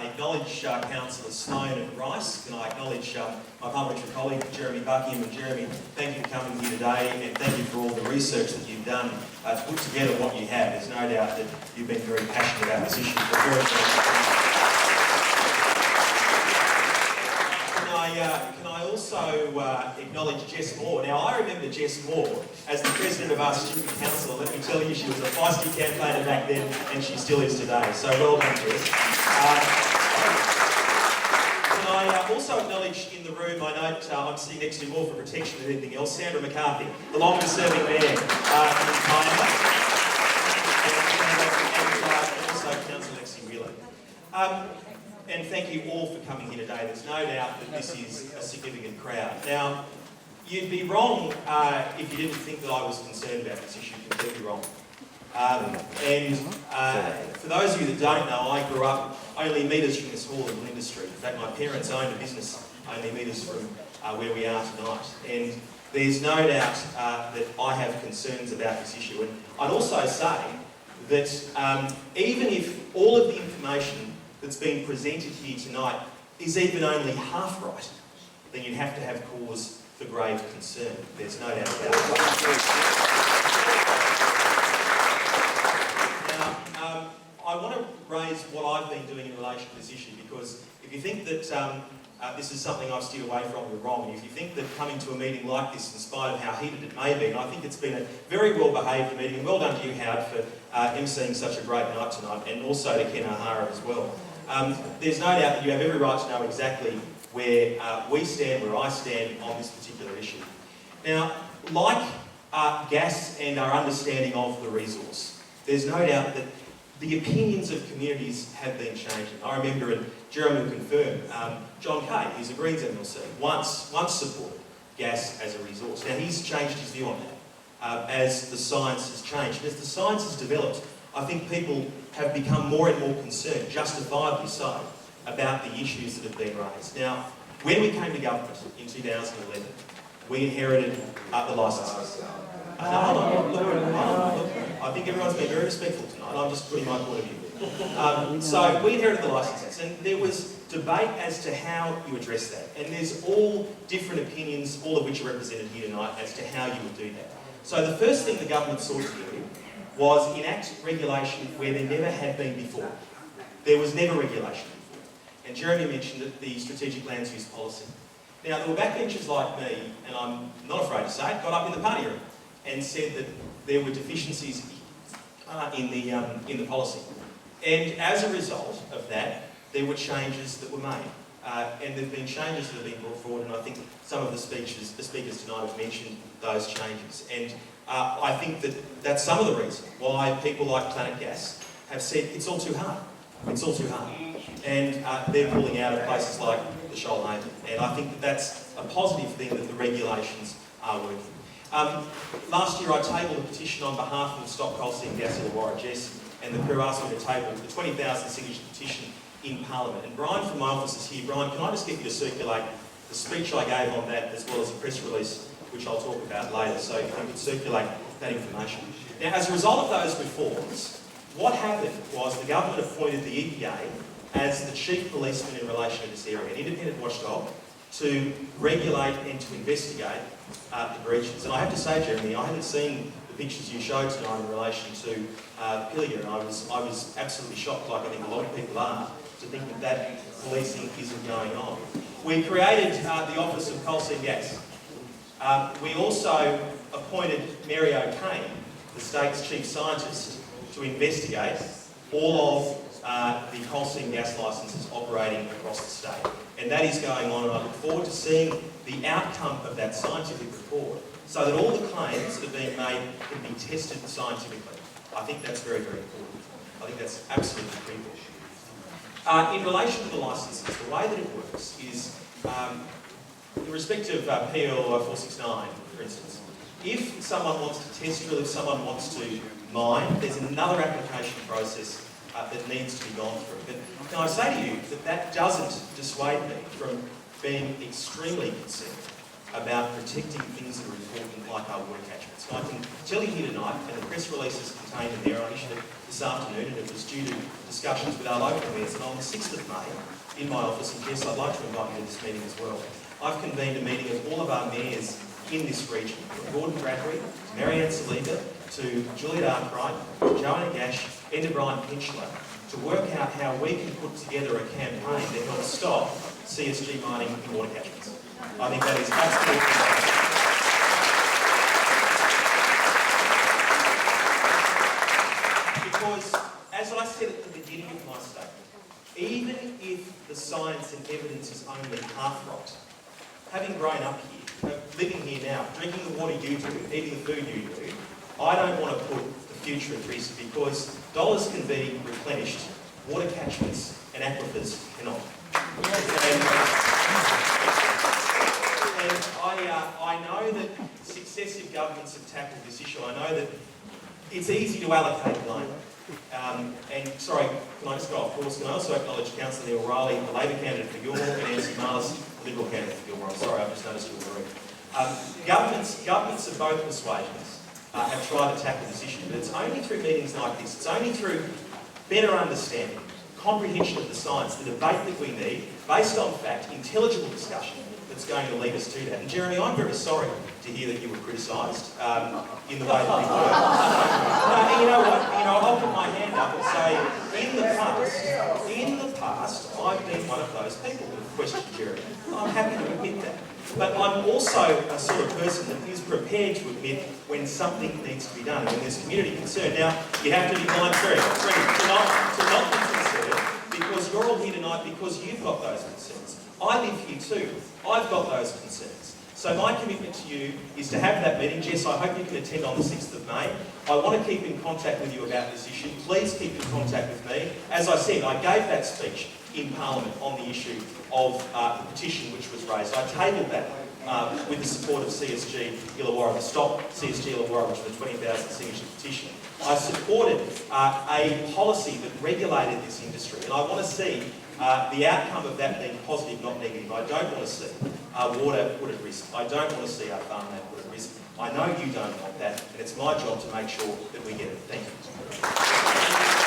acknowledge Councillor Sloan and Rice. Can I acknowledge my parliamentary colleague, Jeremy Buckingham. And Jeremy, thank you for coming here today, and thank you for all the research that you've done to put together what you have. There's no doubt that you've been very passionate about this issue for very, Can I also acknowledge Jess Moore? Now, I remember Jess Moore as the president of our student council. Let me tell you, she was a feisty campaigner back then, and she still is today. So well done, Jess. Can I also acknowledge in the room, I note I'm sitting next to more for protection than anything else, Sandra McCarthy, the longest-serving mayor in Parliament, and also Councillor Lexi Wheeler. And thank you all for coming here today. There's no doubt that this is a significant crowd. Now, you'd be wrong if you didn't think that I was concerned about this issue. Completely wrong. For those of you that don't know, I grew up only metres from this hall in Linda Street. In fact, my parents owned a business only metres from where we are tonight. And there's no doubt that I have concerns about this issue. And I'd also say that even if all of the information that's been presented here tonight is even only half right, then you'd have to have cause for grave concern. There's no doubt about it. Now, I want to raise what I've been doing in relation to this issue, because if you think that this is something I've steered away from, you're wrong. And if you think that coming to a meeting like this, in spite of how heated it may be, and I think it's been a very well-behaved meeting, and well done to you, Howard, for emceeing such a great night tonight, and also to Ken O'Hara as well. There's no doubt that you have every right to know exactly where we stand, where I stand on this particular issue. Now, like gas and our understanding of the resource, there's no doubt that the opinions of communities have been changing. I remember, and Jeremy will confirm, John Kay, who's a Greens MLC, once supported gas as a resource. Now, he's changed his view on that as the science has changed. And as the science has developed, I think people have become more and more concerned, justifiably so, about the issues that have been raised. Now, when we came to government in 2011, we inherited the licences. I think everyone's been very respectful tonight. I'm just putting my point of view. So we inherited the licences, and there was debate as to how you address that. And there's all different opinions, all of which are represented here tonight, as to how you would do that. So the first thing the government sought to do was enact regulation where there never had been before. There was never regulation before. And Jeremy mentioned the strategic lands use policy. Now, there were backbenchers like me, and I'm not afraid to say it, got up in the party room and said that there were deficiencies in the policy. And as a result of that, there were changes that were made. And there have been changes that have been brought forward, and I think some of the speakers tonight have mentioned those changes. And I think that that's some of the reason why people like Planet Gas have said it's all too hard. It's all too hard. And they're pulling out of places like the Shoalhaven. And I think that that's a positive thing, that the regulations are working. Last year I tabled a petition on behalf of Stop Coal Seam Gas Illawarra, Jess, and the crew asked me to table the 20,000 signature petition in Parliament. And Brian from my office is here. Brian, can I just get you to circulate the speech I gave on that, as well as a press release, which I'll talk about later, so if you could circulate that information. Now, as a result of those reforms, what happened was the government appointed the EPA as the chief policeman in relation to this area, an independent watchdog, to regulate and to investigate the breaches. And I have to say, Jeremy, I hadn't seen the pictures you showed tonight in relation to Pilliga, and I was absolutely shocked, like I think a lot of people are, to think that policing isn't going on. We created the Office of Coal Seam Gas. We also appointed Mary O'Kane, the state's chief scientist, to investigate all of the coal seam gas licences operating across the state. And that is going on, and I look forward to seeing the outcome of that scientific report, so that all the claims that are being made can be tested scientifically. I think that's very, very important. I think that's absolutely critical. In relation to the licences, the way that it works is, in respect of PL 469, for instance, if someone wants to test drill, if someone wants to mine, there's another application process that needs to be gone through. But can I say to you that that doesn't dissuade me from being extremely concerned about protecting things that are important like our water catchments. And I can tell you here tonight, and the press release is contained in there, I issued it this afternoon, and it was due to discussions with our local mayors, and on the 6th of May, in my office, and Jess, I'd like to invite you to this meeting as well. I've convened a meeting of all of our mayors in this region, from Gordon Bradbury, Marianne Saliba, to Juliet Arkwright, Joanna Gash, Enda Bryan Pinchler, to work out how we can put together a campaign to help stop CSG mining in water catchments. I think that is absolutely because, as I said at the beginning of my statement, even if the science and evidence is only half right, having grown up here, living here now, drinking the water you do, eating the food you do, I don't want to put the future at risk because dollars can be replenished, water catchments and aquifers cannot. And I know that successive governments have tackled this issue. I know that it's easy to allocate blame. And sorry, can I just go off course? Can I also acknowledge Councillor Neil Riley, the Labor candidate for Gilmore, and Nancy Marlis, the Liberal candidate for Gilmore. I'm sorry, I've just noticed you're worried. Governments of both persuasions have tried to tackle this issue, but it's only through meetings like this, it's only through better understanding, comprehension of the science, the debate that we need, based on fact, intelligible discussion, that's going to lead us to that. And Jeremy, I'm very sorry to hear that you were criticised in the way that you were. No, you know what? I'll put my hand up and say, in the past, I've been one of those people who questioned Jeremy. I'm happy to admit that. But I'm also a sort of person that is prepared to admit when something needs to be done, and when there's community concern. Now, you have to be mindful to not be concerned, because you're all here tonight because you've got those concerns. I live here too. I've got those concerns. So my commitment to you is to have that meeting. Jess, I hope you can attend on the 6th of May. I want to keep in contact with you about this issue. Please keep in contact with me. As I said, I gave that speech in Parliament on the issue of the petition which was raised. I tabled that with the support of CSG Illawarra, the Stop CSG Illawarra, which was a 20,000 signature petition. I supported a policy that regulated this industry, and I want to see the outcome of that being positive, not negative. I don't want to see water put at risk. I don't want to see our farmland put at risk. I know you don't want that, and it's my job to make sure that we get it. Thank you.